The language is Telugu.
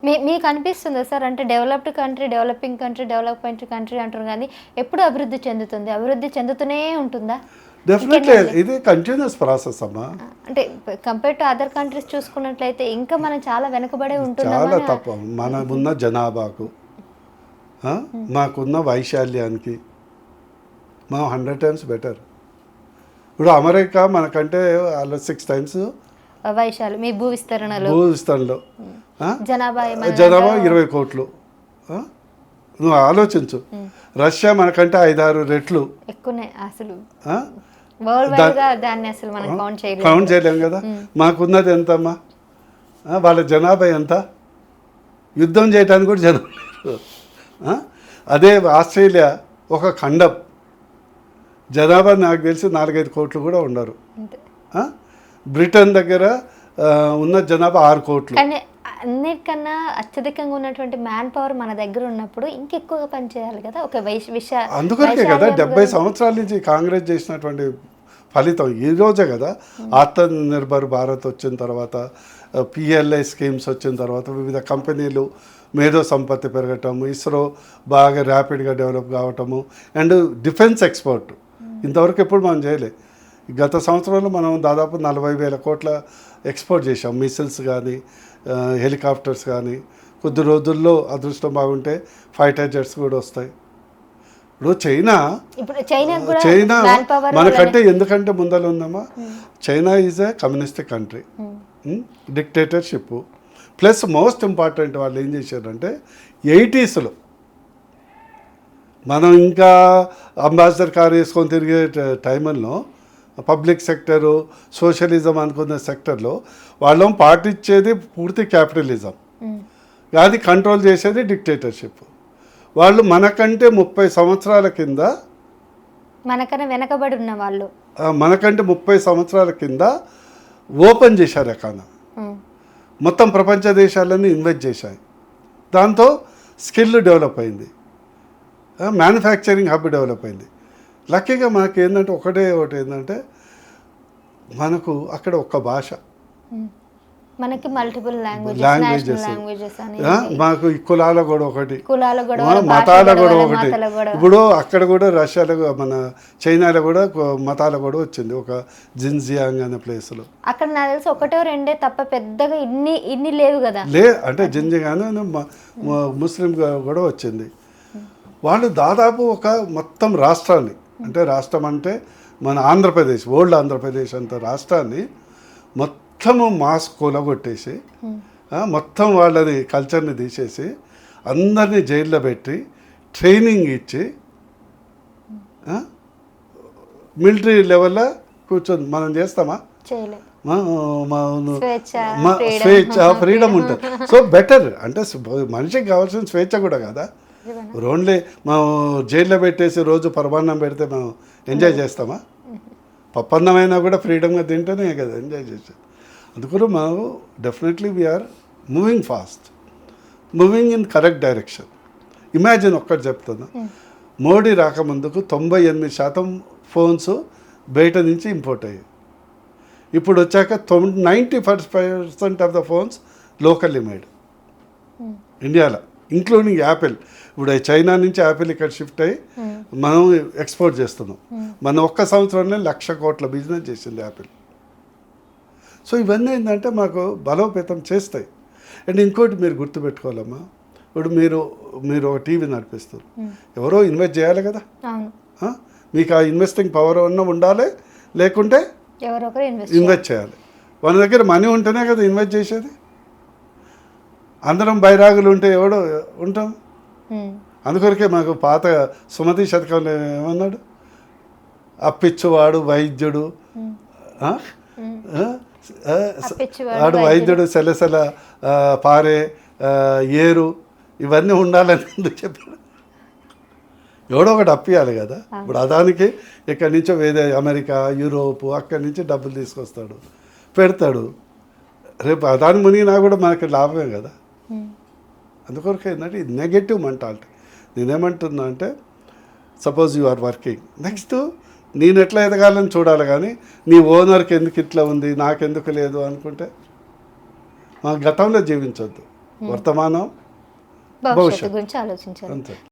మీకు అనిపిస్తుందా సార్? అంటే developed country, developing country, development country అంటారు గానీ, ఎప్పుడు అభివృద్ధి చెందుతుంది? అభివృద్ధి చెందుతూనే ఉంటుందా? డెఫినెట్లీ ఇది కంటిన్యూస్ ప్రాసెస్ అమ్మా. అంటే కంపేర్ టు అదర్ కంట్రీస్ చూసుకున్నట్లయితే ఇంకా మనం చాలా వెనకబడే చాలా ఉంటున్నామని తప్పు. మనమున్న జనాభాకు మాకున్న వైశాల్యానికి మనం 100 times బెటర్. ఇప్పుడు అమెరికా మనకంటే వాళ్ళు 6 times వైశాలు మీ భూ విస్తరణలో భూవిస్తరణలో జనాభా 20 కోట్లు. నువ్వు ఆలోచించు, రష్యా మనకంటే 5-6 రెట్లు ఎక్కువనే అసలు. వరల్డ్ వైడ్ గా దాన్ని అసలు మనం కౌంట్ చేయలేము కదా. మాకున్నది ఎంతమ్మా? వాళ్ళ జనాభా ఎంత? యుద్ధం చేయడానికి కూడా జనం లేరు. అదే ఆస్ట్రేలియా ఒక ఖండం, జనాభా నాకు తెలిసి 4-5 కోట్లు కూడా ఉండరు. బ్రిటన్ దగ్గర ఉన్న జనాభా 6 కోట్లు. కానీ అన్నిటికన్నా అత్యధికంగా ఉన్నటువంటి మ్యాన్ పవర్ మన దగ్గర ఉన్నప్పుడు ఇంకెక్కువగా పనిచేయాలి కదా. ఒక అందుకొరకే కదా 70 సంవత్సరాల నుంచి కాంగ్రెస్ చేసినటువంటి ఫలితం ఈ రోజే కదా. ఆత్మనిర్భర్ భారత్ వచ్చిన తర్వాత, పిఎల్ఐ స్కీమ్స్ వచ్చిన తర్వాత, వివిధ కంపెనీలు మేధో సంపత్తి పెరగటము, ఇస్రో బాగా ర్యాపిడ్గా డెవలప్ కావటము, అండ్ డిఫెన్స్ ఎక్స్పోర్ట్ ఇంతవరకు ఎప్పుడు మనం చేయలే. గత సంవత్సరంలో మనం దాదాపు 40,000 కోట్ల ఎక్స్పోర్ట్ చేసాం. మిసిల్స్ కానీ, హెలికాప్టర్స్ కానీ. కొద్ది రోజుల్లో అదృష్టం బాగుంటే ఫైటర్ జెట్స్ కూడా వస్తాయి. ఇప్పుడు చైనా మనకంటే ఎందుకంటే ముందర ఉందమ్మా. China is a communistic country, dictatorship. Plus most important వాళ్ళు ఏం చేశారంటే 80sలో మనం ఇంకా అంబాసిడర్ కార్ వేసుకొని తిరిగే టైంలో పబ్లిక్ సెక్టరు, సోషలిజం అనుకున్న సెక్టర్లో వాళ్ళం పాటించేది పూర్తి క్యాపిటలిజం, అది కంట్రోల్ చేసేది డిక్టేటర్షిప్. వాళ్ళు మనకంటే 30 సంవత్సరాల కింద, మనకన్నా వెనకబడి ఉన్న వాళ్ళు మనకంటే 30 సంవత్సరాల కింద ఓపెన్ చేశారు ఎకానమీ. మొత్తం ప్రపంచ దేశాలన్నీ ఇన్వెస్ట్ చేశాయి. దాంతో స్కిల్ డెవలప్ అయింది, మ్యానుఫ్యాక్చరింగ్ హబ్ డెవలప్ అయింది. లక్కీగా మనకి ఏంటంటే ఒకటి ఏంటంటే మనకు అక్కడ ఒక్క భాష, మనకి మల్టిపుల్ లాంగ్వేజెస్, మాకు కులాల కూడా ఒకటి, మతాల కూడా ఒకటి. ఇప్పుడు అక్కడ కూడా రష్యాలో, మన చైనాలో కూడా మతాల కూడా వచ్చింది. ఒక జిన్జియాంగ్ అనే ప్లేస్లో అక్కడ నాకు తెలిసి 1-2 తప్ప పెద్దగా ఇన్ని లేవు కదా. అంటే జిన్జియాంగ్ ముస్లిం కూడా వచ్చింది. వాళ్ళు దాదాపు ఒక మొత్తం రాష్ట్రాన్ని, అంటే రాష్ట్రం అంటే మన ఆంధ్రప్రదేశ్, ఓల్డ్ ఆంధ్రప్రదేశ్ అంత రాష్ట్రాన్ని మొత్తము మాస్ కూలగొట్టేసి, మొత్తం వాళ్ళని కల్చర్ని తీసేసి, అందరినీ జైల్లో పెట్టి ట్రైనింగ్ ఇచ్చి, మిలిటరీ లెవెల్లో కూర్చొని మనం చేస్తామా? స్వేచ్ఛ, ఫ్రీడమ్ ఉంటుంది. So better. అంటే మనిషికి కావాల్సిన స్వేచ్ఛ కూడా కదా. ఓన్లీ మనం జైల్లో పెట్టేసి రోజు పరమాన్నం పెడితే మనం ఎంజాయ్ చేస్తామా? పప్పన్నమైనా కూడా ఫ్రీడమ్గా తింటేనే కదా ఎంజాయ్ చేసేది. అందుకని మనం definitely we are moving fast, moving in correct direction. Imagine ఒక్కటి చెప్తున్నా, మోడీ రాకముందుకు 98% ఫోన్స్ బయట నుంచి ఇంపోర్ట్ అయ్యాయి. ఇప్పుడు వచ్చాక 90% of the phones locally made ఇండియాలో, ఇంక్లూడింగ్ యాపిల్. ఇప్పుడు చైనా నుంచి యాపిల్ ఇక్కడ షిఫ్ట్ అయ్యి మనం ఎక్స్పోర్ట్ చేస్తున్నాం. మనం ఒక్క సంవత్సరంలో 1,00,000 కోట్ల బిజినెస్ చేసింది యాపిల్. సో ఇవన్నీ ఏంటంటే మాకు బలోపేతం చేస్తాయి. అండ్ ఇంకోటి మీరు గుర్తుపెట్టుకోవాలమ్మా, ఇప్పుడు మీరు ఒక టీవీ నడిపిస్తారు, ఎవరో ఇన్వెస్ట్ చేయాలి కదా. మీకు ఆ ఇన్వెస్టింగ్ పవర్ ఉండాలి, లేకుంటే ఇన్వెస్ట్ చేయాలి. మన దగ్గర మనీ ఉంటేనే కదా ఇన్వెస్ట్ చేసేది. అందరం బైరాగులు ఉంటే ఎవడో ఉంటాం. అందుకొరకే మాకు పాత సుమతి శతకంలో ఏమన్నాడు, అప్పిచ్చువాడు వైద్యుడు, వాడు వైద్యుడు, సెలసెల పారే ఏరు, ఇవన్నీ ఉండాలని ఎందుకు చెప్పాడు? ఎవడో ఒకటి అప్పియాలి కదా. ఇప్పుడు అదానికి ఇక్కడి నుంచో అమెరికా, యూరోప్, అక్కడి నుంచి డబ్బులు తీసుకొస్తాడు, పెడతాడు. రేపు అదాని మునిగినా కూడా మనకి లాభమే కదా. అందుకొరకు ఏంటంటే ఇది నెగటివ్ మెంటాలిటీ. నేనేమంటున్నా అంటే, suppose you are working, next నేను ఎట్లా ఎదగాలని చూడాలి, కానీ నీ ఓనర్కి ఎందుకు ఇట్లా ఉంది, నాకెందుకు లేదు అనుకుంటే గతంలో జీవించొద్దు. వర్తమానం భవిష్యత్తు గురించి ఆలోచించాలి. అంతే.